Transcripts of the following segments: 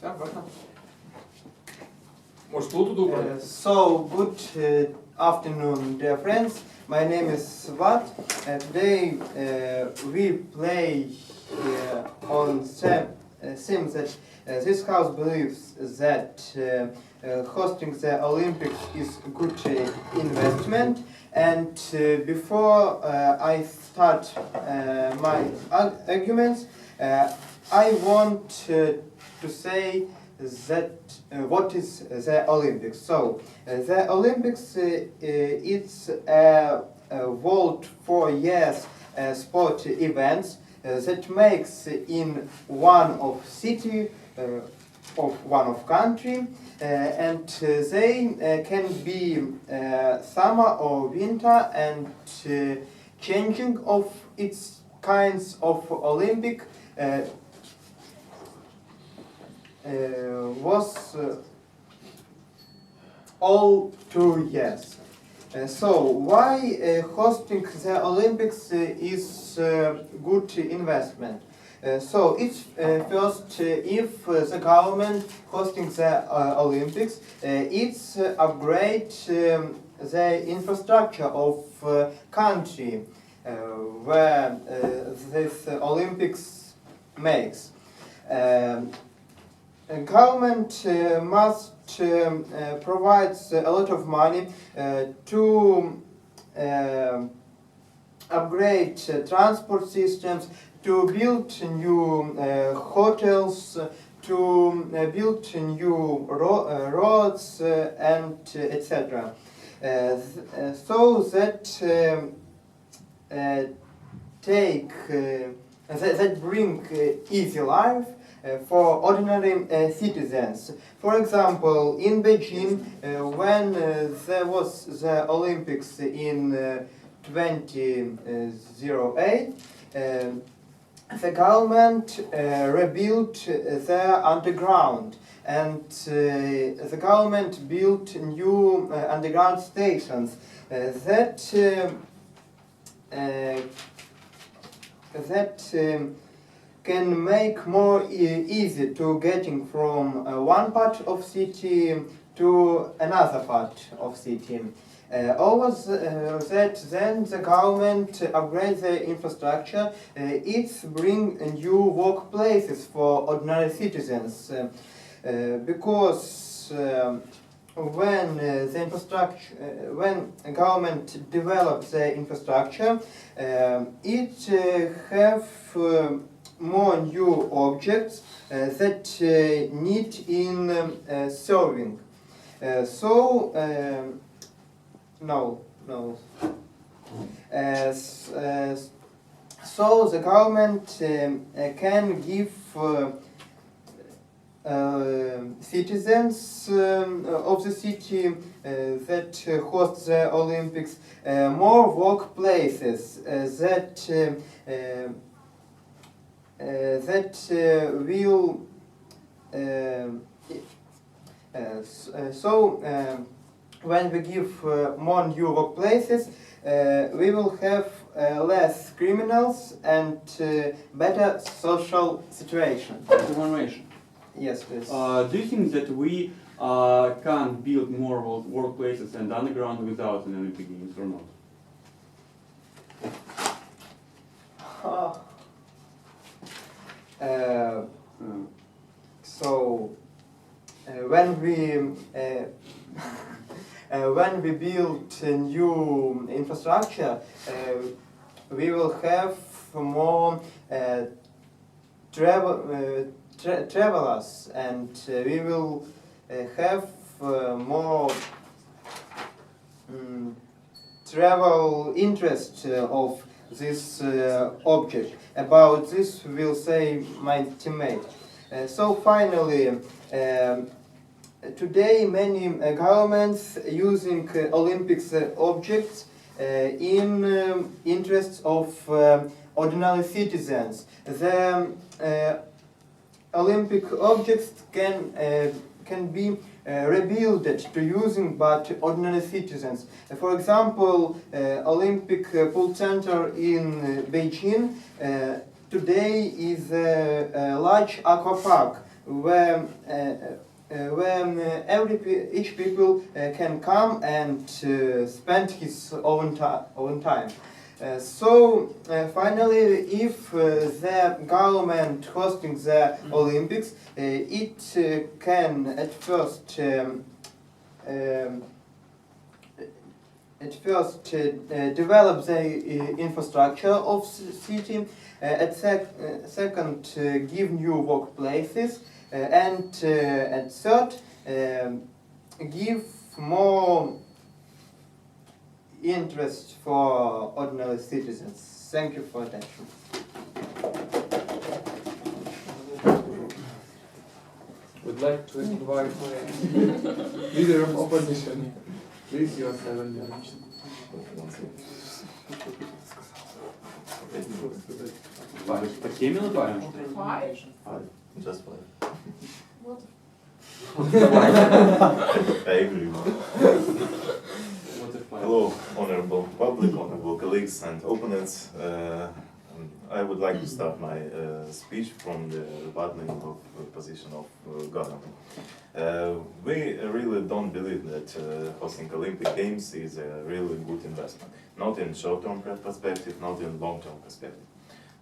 Ja, можно. Может, Луту добрый? So, good afternoon, dear friends. My name is Svat. Today we play on sim that this house believes that hosting the Olympics is a good investment. And before I start my arguments, I want to say that what is the Olympics. So the Olympics it's a world 4 years sport events that makes in one of city of one of country and they can be summer or winter, and changing of its kinds of Olympic was all 2 years. So why hosting the Olympics is good investment? So it's first, if the government hosting the Olympics, it's upgrade the infrastructure of country where this Olympics makes. Government must provide a lot of money to upgrade transport systems, to build new hotels, to build new roads and etc. So that that bring easy life for ordinary citizens. For example, in Beijing, when there was the Olympics in 2008, the government rebuilt their underground, and the government built new underground stations that can make more easy to getting from one part of city to another part of city. Over that, then the government upgrade the infrastructure. It's bring new workplaces for ordinary citizens because when the infrastructure, when government develops the infrastructure, it have more new objects that need in serving. So so the government can give citizens of the city that host the Olympics more workplaces that will when we give more new workplaces, we will have less criminals and better social situation. Information. Yes, please. Do you think that we can't build more workplaces and underground without an Olympic Games or not? So when we build a new infrastructure, we will have more travelers, and we will have more travel interest of this object. About this will say my teammate. So finally, today many governments using Olympics objects in interests of ordinary citizens. The Olympic objects can be rebuilt to using but ordinary citizens. For example, Olympic pool center in Beijing today is a large aqua park where each people can come and spend his own time. Finally, if the government hosting the Olympics, it can at first develop the infrastructure of the city, second give new workplaces, and at third give more interest for ordinary citizens. Thank you for attention. Would like to invite leader of opposition. Please, you have 7 minutes. 5. По 7 минутам? 5? Just 5. What? I agree. Hello, honorable public, honorable colleagues and opponents. I would like to start my speech from the rebuttal of the position of government. We really don't believe that hosting Olympic Games is a really good investment, not in short-term perspective, not in long-term perspective.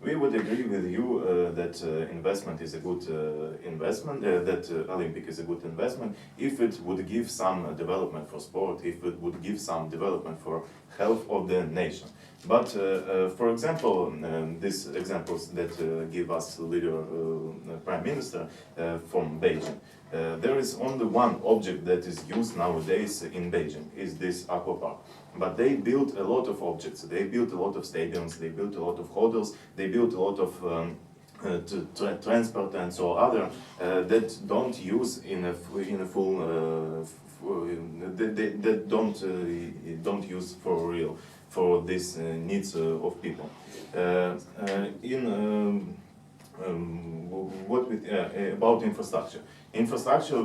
We would agree with you that investment is a good investment, that Olympic is a good investment if it would give some development for sport, if it would give some development for health of the nation. But for example, these examples that give us leader Prime Minister from Beijing, there is only one object that is used nowadays in Beijing, is this aqua park. But they built a lot of objects. They built a lot of stadiums, they built a lot of hotels, they built a lot of transport and so other that don't use in a full that don't use for real for these needs of people. About infrastructure. Infrastructure,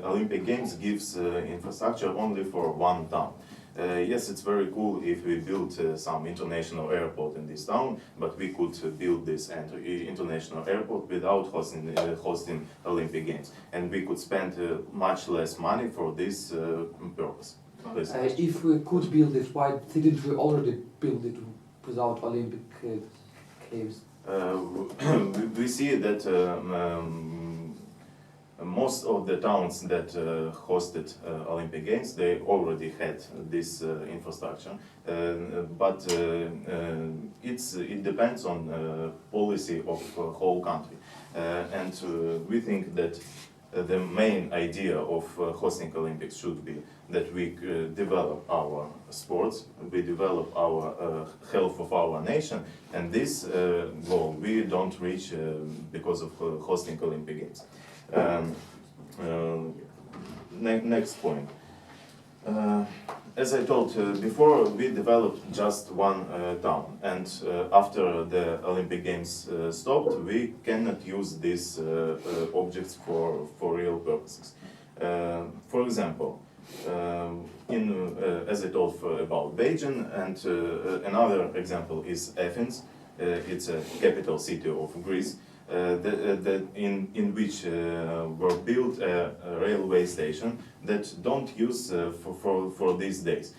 Olympic Games gives infrastructure only for one town. Yes, it's very cool if we build some international airport in this town, but we could build this international airport without hosting Olympic Games, and we could spend much less money for this purpose. If we could build it, why didn't we already build it without Olympic Games? We see that most of the towns that hosted Olympic Games, they already had this infrastructure, but it depends on policy of whole country, and we think that the main idea of hosting Olympics should be that we develop our sports, we develop our health of our nation, and this goal we don't reach because of hosting Olympic Games. Next point. As I told before, we developed just one town, and after the Olympic Games stopped, we cannot use these objects for real purposes. For example, as I told about Beijing, and another example is Athens. It's a capital city of Greece. In which were built a railway station that don't use for these days.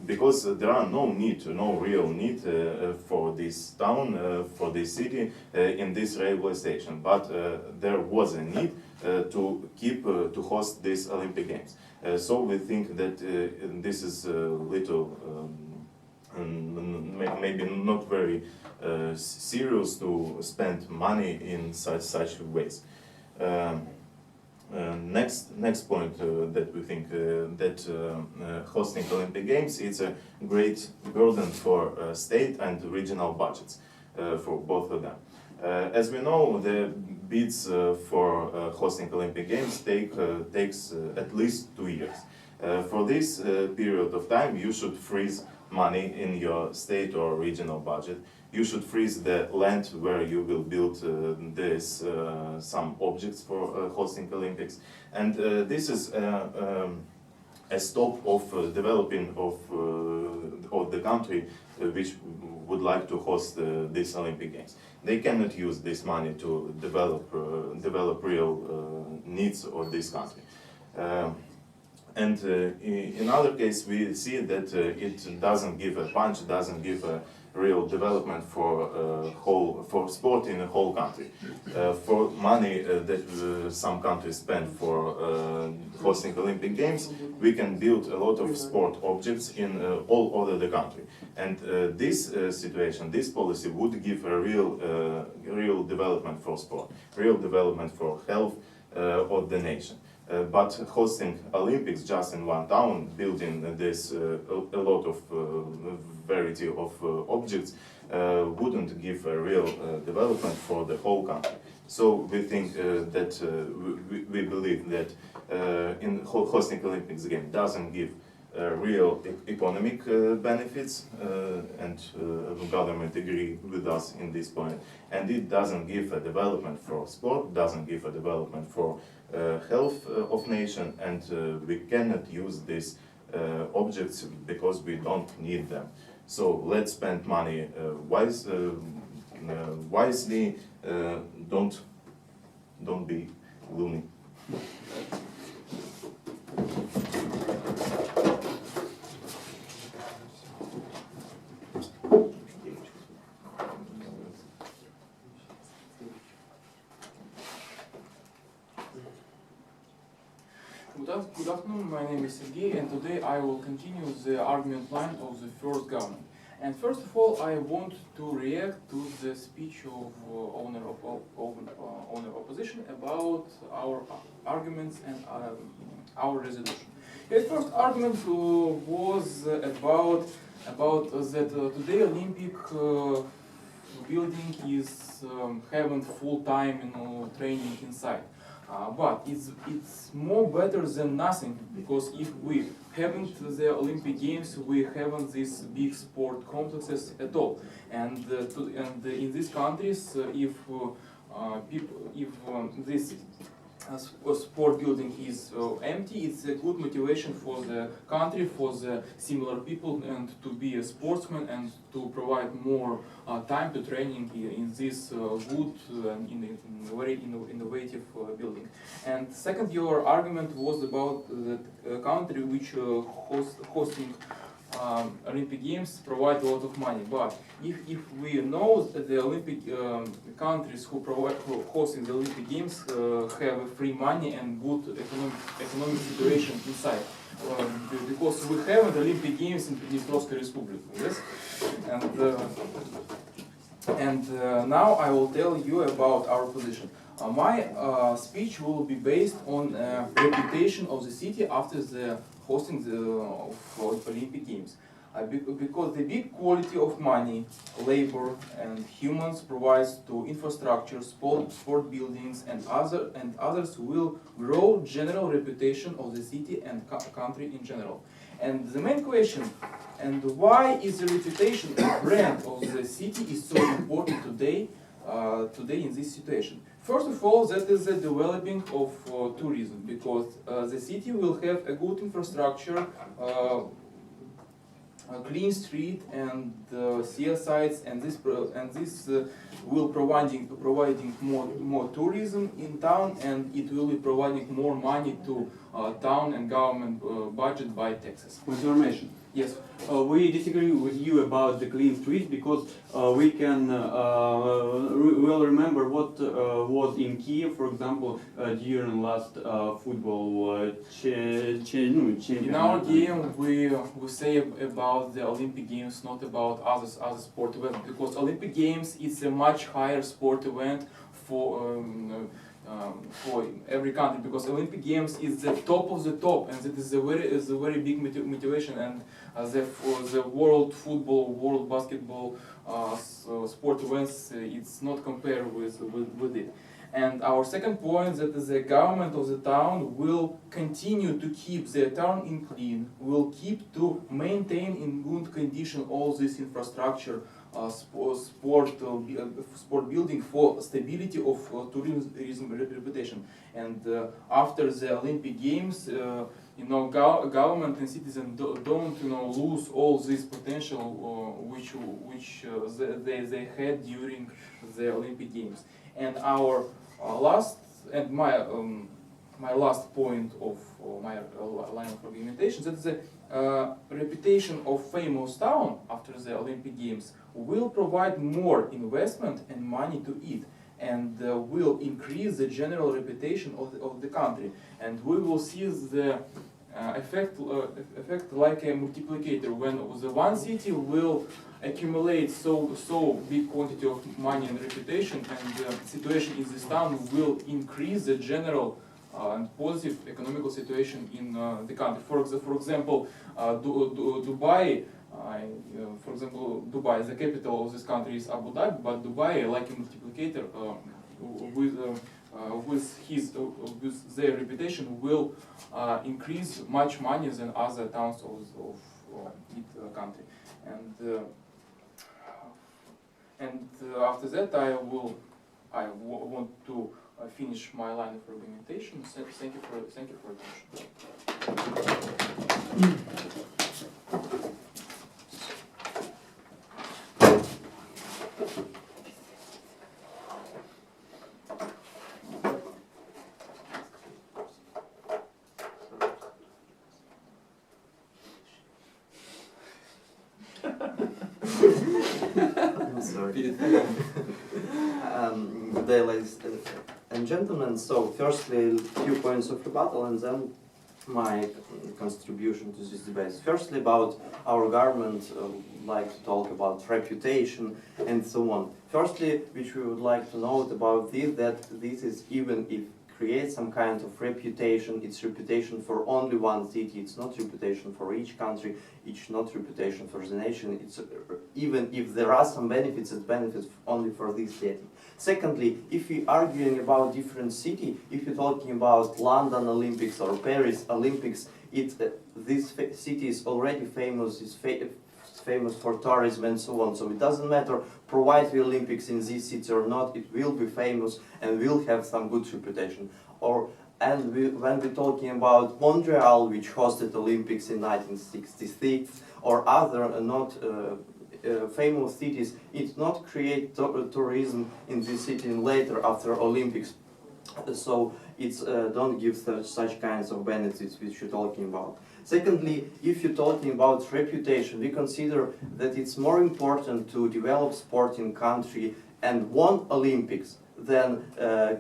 Because there are no real need for this town, for this city in this railway station. But there was a need to host these Olympic Games. So we think that this is a little, maybe not very serious to spend money in such ways. Next point that we think that hosting Olympic Games is a great burden for state and regional budgets for both of them. As we know, the bids for hosting Olympic Games takes at least 2 years. For this period of time, you should freeze money in your state or regional budget. You should freeze the land where you will build some objects for hosting Olympics, and this is a stop of developing of the country which would like to host these Olympic Games. They cannot use this money to develop develop real needs of this country. In other case, we see that it doesn't give a punch, doesn't give a real development for sport in the whole country. For money that some countries spend for hosting Olympic Games, we can build a lot of sport objects in all over the country. And this situation, this policy would give a real development for sport, real development for health of the nation. But hosting Olympics just in one town, building this a lot of variety of objects, wouldn't give a real development for the whole country. So we think that we believe that in hosting Olympics again doesn't give real economic benefits, and the government agree with us in this point. And it doesn't give a development for sport, doesn't give a development for health of nation, and we cannot use these objects because we don't need them. So let's spend money wisely. Don't be gloomy. Good afternoon, my name is Sergey, and today I will continue the argument line of the first government. And first of all, I want to react to the speech of owner opposition about our arguments and our resolution. His first argument was about that today Olympic building is having full-time training inside. But it's more better than nothing, because if we haven't the Olympic Games, we haven't these big sport complexes at all. And in these countries, if this sport building is empty, it's a good motivation for the country, for the similar people, and to be a sportsman and to provide more time to training in this good and very innovative building. And second, your argument was about the country which hosting Olympic Games provide a lot of money. But if we know that the Olympic countries who hosting the Olympic Games have free money and good economic situation inside, because we have the Olympic Games in Prидnestrovskaya Republic, yes, and now I will tell you about our position. My speech will be based on reputation of the city after the hosting of Olympic Games. Because the big quality of money, labor, and humans provides to infrastructure, sport buildings, and others will grow general reputation of the city and country in general. And the main question, and why is the reputation and brand of the city is so important today in this situation? First of all, that is the developing of tourism, because the city will have a good infrastructure, a clean street and sea sites, and this will providing more tourism in town, and it will be providing more money to town and government budget by taxes. Confirmation. Yes. We disagree with you about the clean streets, because we can well remember what was in Kiev, for example, during last football championship. In our game, we say about the Olympic Games, not about other sport events, because Olympic Games is a much higher sport event for every country, because Olympic Games is the top of the top, and it is a very big motivation, and the world football, world basketball sport events, it's not compared with it. And our second point, that the government of the town will continue to keep the town in clean, will keep to maintain in good condition all this infrastructure, sport building for stability of tourism reputation. And after the Olympic Games, government and citizens don't lose all this potential which they had during the Olympic Games. And our last and my last point of my line of argumentation, that the reputation of famous town after the Olympic Games will provide more investment and money to it, and will increase the general reputation of the country, and we will see the effect like a multiplicator, when the one city will accumulate so big quantity of money and reputation, and the situation in this town will increase the general and positive economical situation in the country. For example, Dubai. Dubai, the capital of this country is Abu Dhabi, but Dubai, like a multiplicator, with their reputation, will increase much money than other towns of its country. And after that, I want to finish my line of argumentation. Thank you for attention. Sorry. Good day, ladies and gentlemen. So, firstly, a few points of rebuttal, and then my contribution to this debate. Firstly, about our government, like to talk about reputation and so on. Firstly, which we would like to note about this, that this is, even if create some kind of reputation, it's reputation for only one city, it's not reputation for each country, it's not reputation for the nation, it's even if there are some benefits, it's benefits only for this city. Secondly, if we're arguing about different city, if you're talking about London Olympics or Paris Olympics, this city is already famous, is famous for tourism and so on, so it doesn't matter provide the Olympics in this city or not, it will be famous and will have some good reputation. When we're talking about Montreal, which hosted Olympics in 1966, or other not famous cities, it not create tourism in this city later after Olympics. So it's don't give such kinds of benefits which you're talking about. Secondly, if you're talking about reputation, we consider that it's more important to develop sport in country and win Olympics than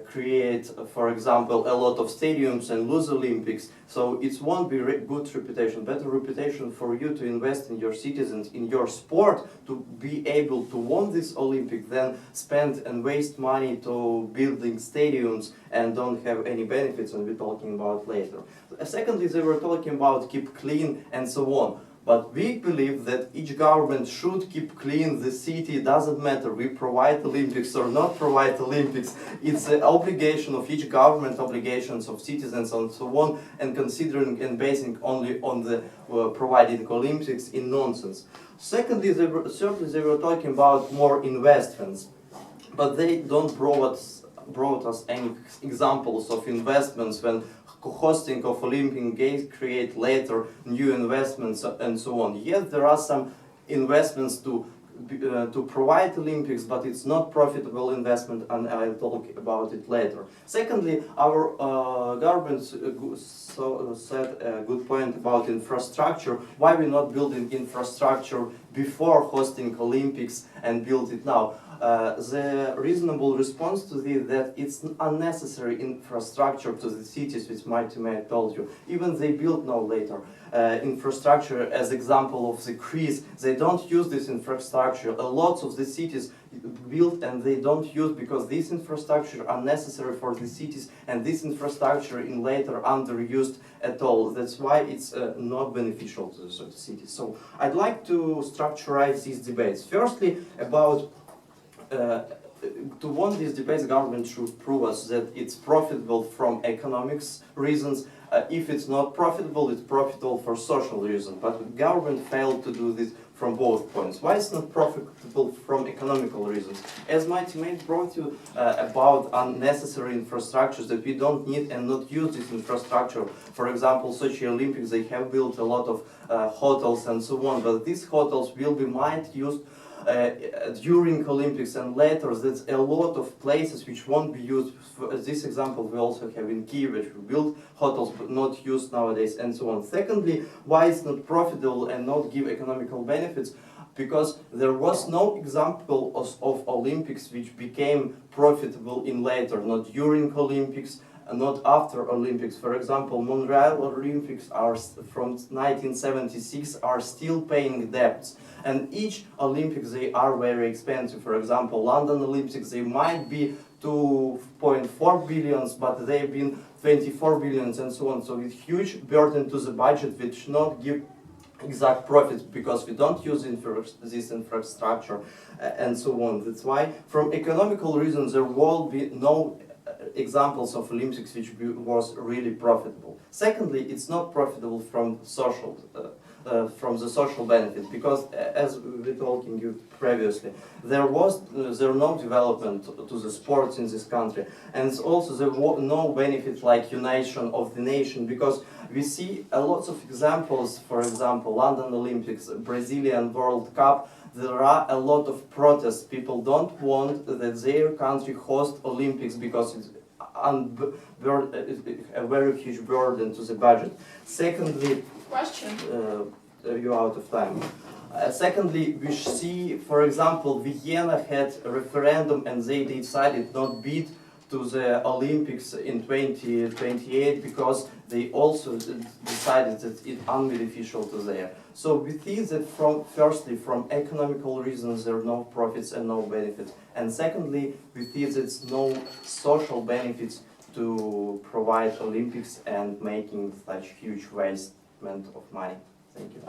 create, for example, a lot of stadiums and lose Olympics. So it won't be good reputation, better reputation for you to invest in your citizens, in your sport, to be able to win this Olympic than spend and waste money to building stadiums and don't have any benefits, and we're talking about later. Secondly, they were talking about keep clean and so on. But we believe that each government should keep clean the city, it doesn't matter we provide Olympics or not provide Olympics. It's an obligation of each government, obligations of citizens and so on, and considering and basing only on the providing Olympics in nonsense. Thirdly, they were talking about more investments, but they don't brought us any examples of investments when hosting of Olympic Games create later new investments and so on. Yes, there are some investments to provide Olympics, but it's not profitable investment, and I'll talk about it later. Secondly, our government said a good point about infrastructure. Why we're not building infrastructure before hosting Olympics and build it now? The reasonable response to this that it's unnecessary infrastructure to the cities, which Mighty Man told you. Even they build now later infrastructure as example of the Greece. They don't use this infrastructure. A lot of the cities built and they don't use because this infrastructure are necessary for the cities, and this infrastructure in later underused at all. That's why it's not beneficial to the cities. So I'd like to structurize these debates. Firstly, about to win these debates, government should prove us that it's profitable from economics reasons. If it's not profitable, it's profitable for social reasons. But government failed to do this from both points. Why it's not profitable from economical reasons? As my teammate brought you about unnecessary infrastructures that we don't need and not use this infrastructure. For example, Sochi Olympics, they have built a lot of hotels and so on, but these hotels will be used during Olympics and later, there's a lot of places which won't be used. For this example, we also have in Kiev, which we build hotels but not used nowadays, and so on. Secondly, why it's not profitable and not give economical benefits? Because there was no example of Olympics which became profitable in later, not during Olympics, not after Olympics. For example, Montreal Olympics are from 1976 are still paying debts, and each Olympics they are very expensive. For example, London Olympics they might be 2.4 billions, but they've been 24 billions and so on. So it's huge burden to the budget which not give exact profits because we don't use this infrastructure and so on. That's why, from economical reasons, there will be no examples of Olympics which was really profitable. Secondly, it's not profitable from the social benefit because, as we talking you previously, there no development to the sports in this country, and also there was no benefit like unison of the nation because we see a lot of examples. For example, London Olympics, Brazilian World Cup. There are a lot of protests. People don't want that their country host Olympics because it's a very huge burden to the budget. Secondly, question. You're out of time. Secondly, we see, for example, Vienna had a referendum and they decided not bid to the Olympics in 2028 because they also decided that it's unbeneficial to there. So we think that firstly, from economical reasons, there are no profits and no benefits. And secondly, we think there's no social benefits to provide Olympics and making such huge wastement of money. Thank you.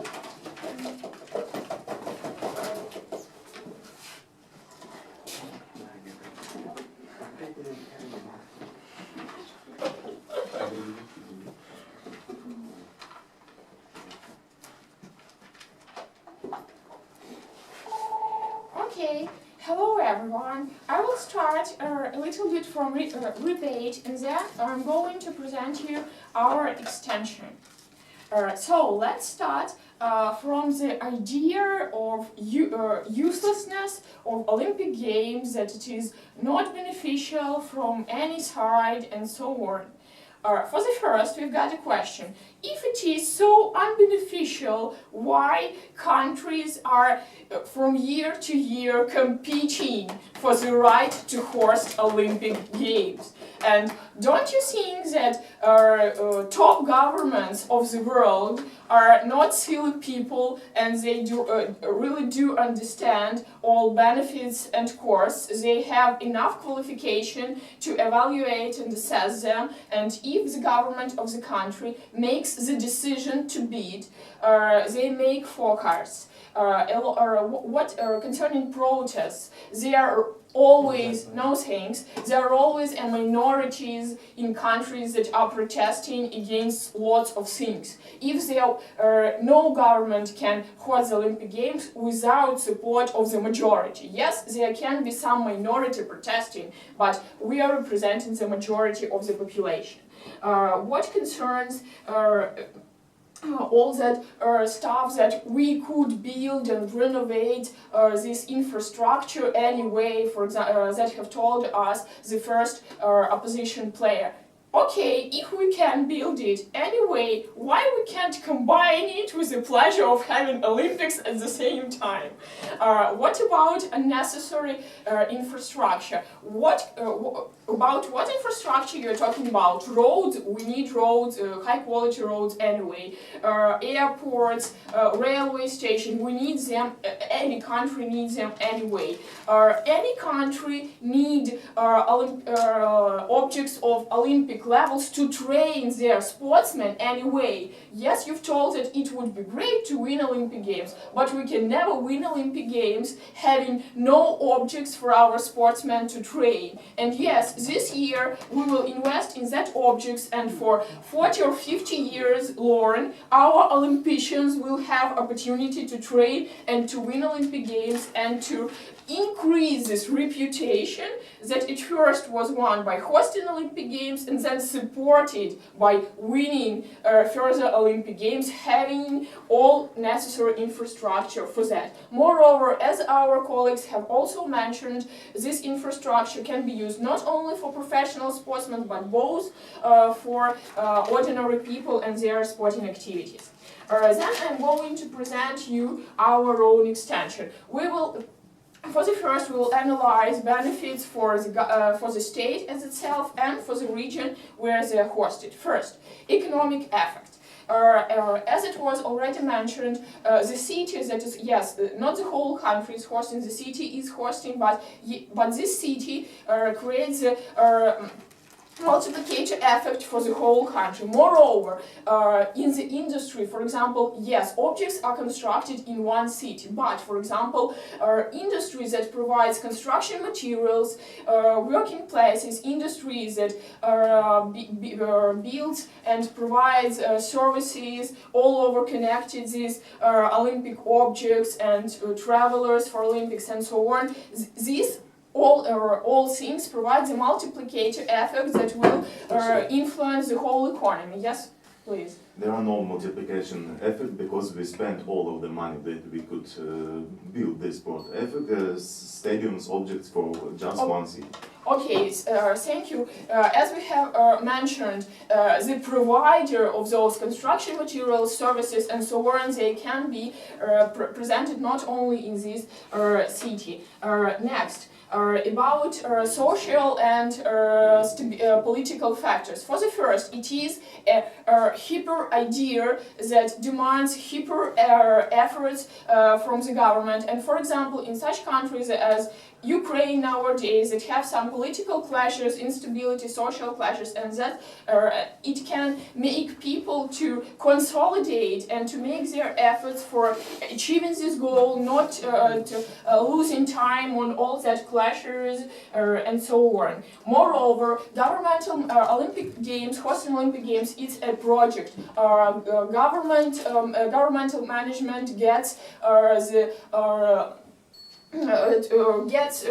Okay, hello everyone. I will start a little bit from rebate and then I'm going to present you our extension. So let's start from the idea of uselessness of Olympic Games, that it is not beneficial from any side and so on. For the first, we've got a question. If it is so unbeneficial, why countries are from year to year competing for the right to host Olympic Games? And don't you think that top governments of the world are not silly people and they really do understand all benefits and costs? They have enough qualification to evaluate and assess them, and if the government of the country makes the decision to bid, they make forecasts. Concerning protests, they are always, no thanks, there are always minorities in countries that are protesting against lots of things. If no government can host the Olympic Games without support of the majority. Yes, there can be some minority protesting, but we are representing the majority of the population. What concerns all that stuff that we could build and renovate this infrastructure anyway, for example, that have told us the first opposition player. Okay, if we can build it anyway, why we can't combine it with the pleasure of having Olympics at the same time? What about unnecessary infrastructure? About what infrastructure you're talking about? Roads, we need roads, high quality roads anyway. Airports, railway station, we need them, any country needs them anyway. Any country need objects of Olympic levels to train their sportsmen anyway. Yes, you've told that it would be great to win Olympic Games, but we can never win Olympic Games having no objects for our sportsmen to train. And yes, this year we will invest in that objects, and for 40 or 50 years, Lauren, our Olympians will have opportunity to train and to win Olympic Games and to increase this reputation that at first was won by hosting Olympic Games and then supported by winning further Olympic Games, having all necessary infrastructure for that. Moreover, as our colleagues have also mentioned, this infrastructure can be used not only for professional sportsmen but both for ordinary people and their sporting activities. Then I'm going to present you our own extension. For the first, we will analyze benefits for the state as itself and for the region where they are hosted. First, economic effect. As it was already mentioned, the city that is, yes, not the whole country is hosting, the city is hosting, but this city creates a multiplicator effect for the whole country. Moreover, in the industry, for example, yes, objects are constructed in one city, but, for example, industries that provides construction materials, working places, industries that build and provides services all over connected these Olympic objects and travelers for Olympics and so on. These all things provide the multiplicator effect that will influence the whole economy. Yes, please. There are no multiplication effect because we spent all of the money that we could build this sport. Effect stadiums, objects for just one city. Okay, thank you. As we have mentioned, the provider of those construction materials, services, and so on, they can be presented not only in this city. Next. About social and political factors. For the first, it is a hyper idea that demands hyper efforts from the government. And for example, in such countries as Ukraine nowadays, that have some political clashes, instability, social clashes, and that it can make people to consolidate and to make their efforts for achieving this goal, not losing time on all that clashes and so on. Moreover, governmental Olympic Games, hosting Olympic Games, it's a project. Governmental management gets gets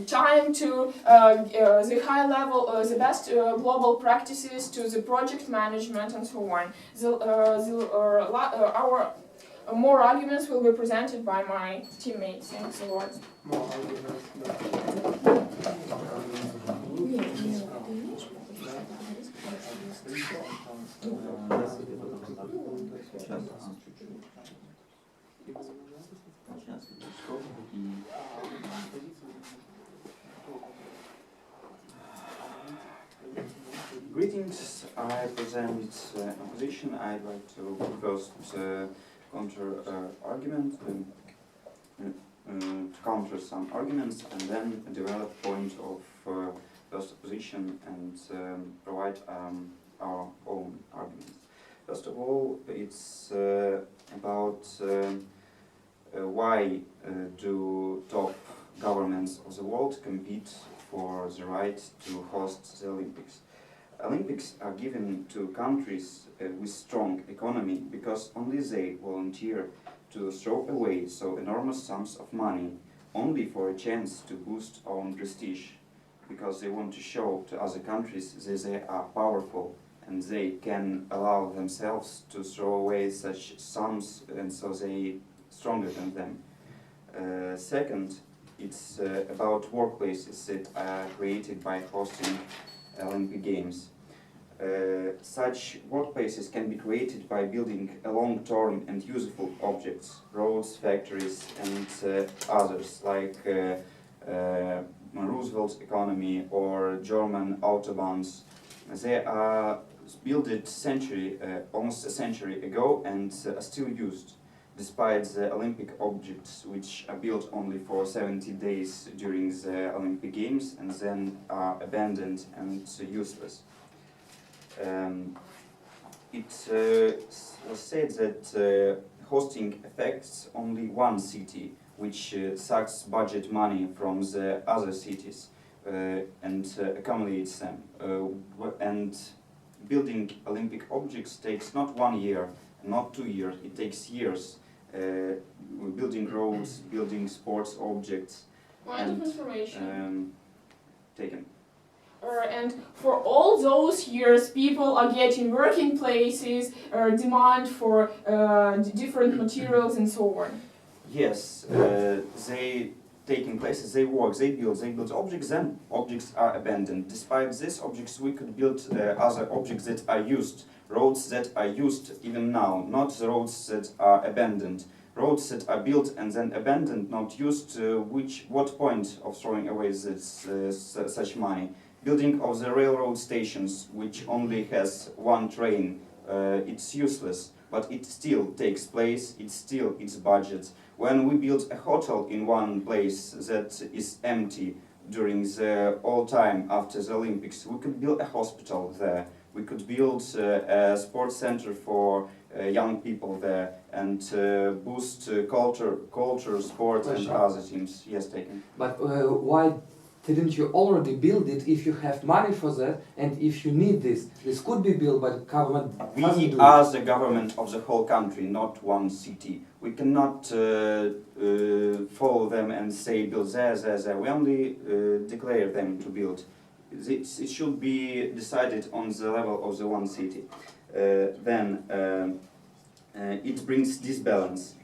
time to the high level, the best global practices to the project management and so on. Our more arguments will be presented by my teammates. Thanks a lot. More arguments. Greetings, I present a position. I'd like to first counter some arguments and then develop point of first position and provide our own arguments. First of all, it's about why do top governments of the world compete for the right to host the Olympics. Olympics are given to countries with strong economy because only they volunteer to throw away so enormous sums of money only for a chance to boost own prestige, because they want to show to other countries that they are powerful and they can allow themselves to throw away such sums and so they stronger than them. Second, it's about workplaces that are created by hosting Olympic Games. Such workplaces can be created by building a long-term and useful objects, roads, factories, and others like Roosevelt's economy or German autobahns. They are built almost a century ago and are still used, despite the Olympic objects which are built only for 70 days during the Olympic Games and then are abandoned and useless. It was said that hosting affects only one city, which sucks budget money from the other cities and accumulates them. And building Olympic objects takes not 1 year, not 2 years, it takes years. building roads, building sports objects, Point of information. taken. And for all those years, people are getting working places, demand for different materials and so on. Yes, they taking places, they work, they build objects, then objects are abandoned. Despite these objects, we could build other objects that are used, roads that are used even now, not the roads that are abandoned. Roads that are built and then abandoned, not used, what point of throwing away this, such money? Building of the railroad stations, which only has one train, it's useless, but it still takes place, it's budget. When we build a hotel in one place that is empty during the all time after the Olympics, we could build a hospital there. We could build a sports center for young people there and boost culture, sport and other teams. Yes, taken. But why didn't you already build it if you have money for that and if you need this? This could be built, but government doesn't We do are it. the government of the whole country, not one city. We cannot follow them and say build there. We only declare them to build. It should be decided on the level of the one city. Then it brings disbalance.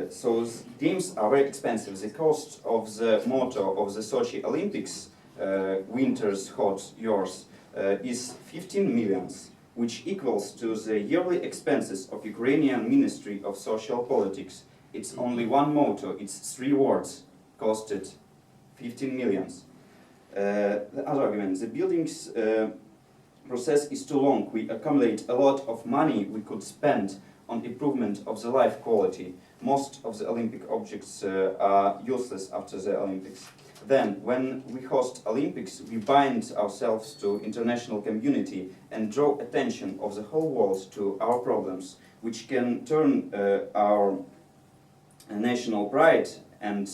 So games are very expensive. The cost of the motto of the Sochi Olympics, winter's hot yours, is 15 millions, which equals to the yearly expenses of Ukrainian Ministry of Social Politics. It's only one motto, it's 3 words, costed 15 millions. The other argument, the buildings process is too long. We accumulate a lot of money we could spend on improvement of the life quality. Most of the Olympic objects are useless after the Olympics. Then, when we host Olympics, we bind ourselves to international community and draw attention of the whole world to our problems, which can turn our national pride and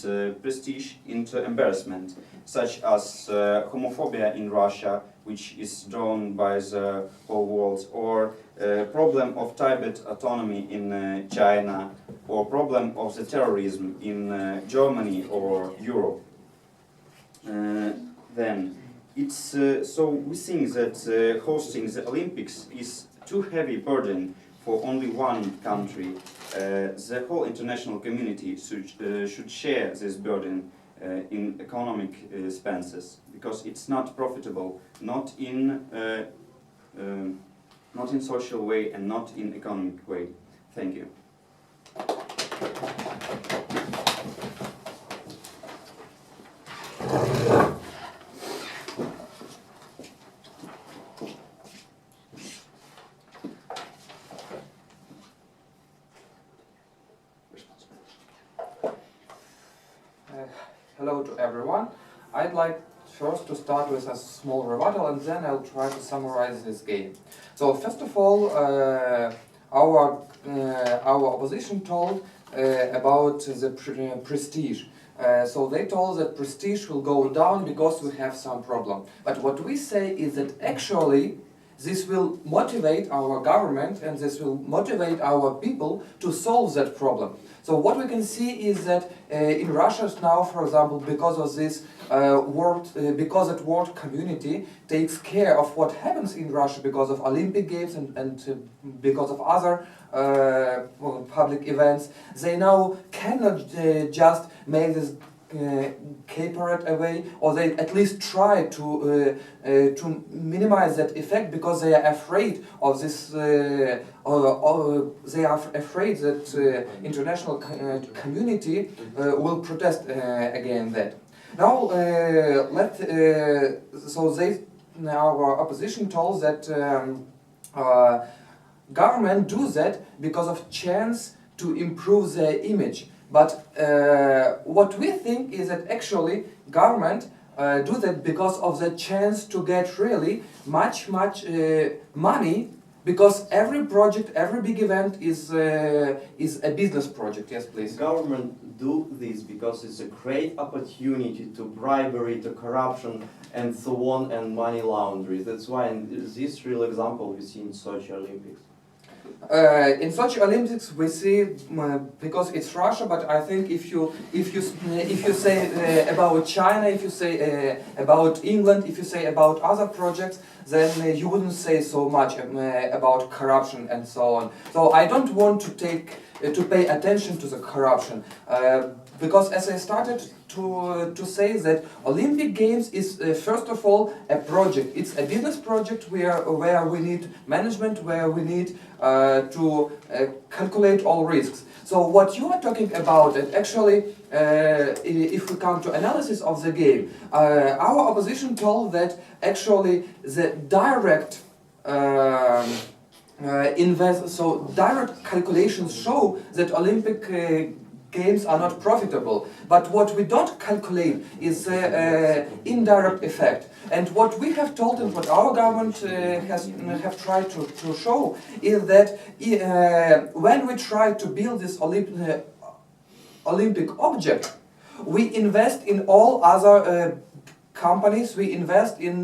prestige into embarrassment, such as homophobia in Russia, which is drawn by the whole world, or problem of Tibet autonomy in China, or problem of the terrorism in Germany or Europe. Then it's so we think that hosting the Olympics is too heavy burden for only one country. The whole international community should share this burden in economic expenses, because it's not profitable, not in social way and not in economic way. Thank you. Hello to everyone. I'd like first to start with a small rebuttal and then I'll try to summarize this game. So first of all, our opposition told about the prestige. So they told that prestige will go down because we have some problem. But what we say is that actually this will motivate our government and this will motivate our people to solve that problem. So what we can see is that in Russia now, for example, because of this because that world community takes care of what happens in Russia because of Olympic Games and because of other public events, they now cannot just make this caper it away, or they at least try to minimize that effect because they are afraid of this, they are afraid that international community will protest against that. Now, our opposition told that government do that because of chance to improve their image. But what we think is that actually government do that because of the chance to get really much money, because every project, every big event is a business project. Yes, please. Government do this because it's a great opportunity to bribery, to corruption, and so on, and money laundering. That's why in this real example we see in Sochi Olympics. In Sochi Olympics we see because it's Russia, but I think if you say about China, if you say about England, if you say about other projects, then you wouldn't say so much about corruption and so on. So I don't want to pay attention to the corruption because as I started to say that Olympic Games is first of all a project. It's a business project where we need management, where we need to calculate all risks. So what you are talking about, and actually if we come to analysis of the game, our opposition told that actually the direct direct calculations show that Olympic Games are not profitable. But what we don't calculate is indirect effect. And what we have told and what our government have tried to show is that when we try to build this Olympic object, we invest in all other companies, we invest in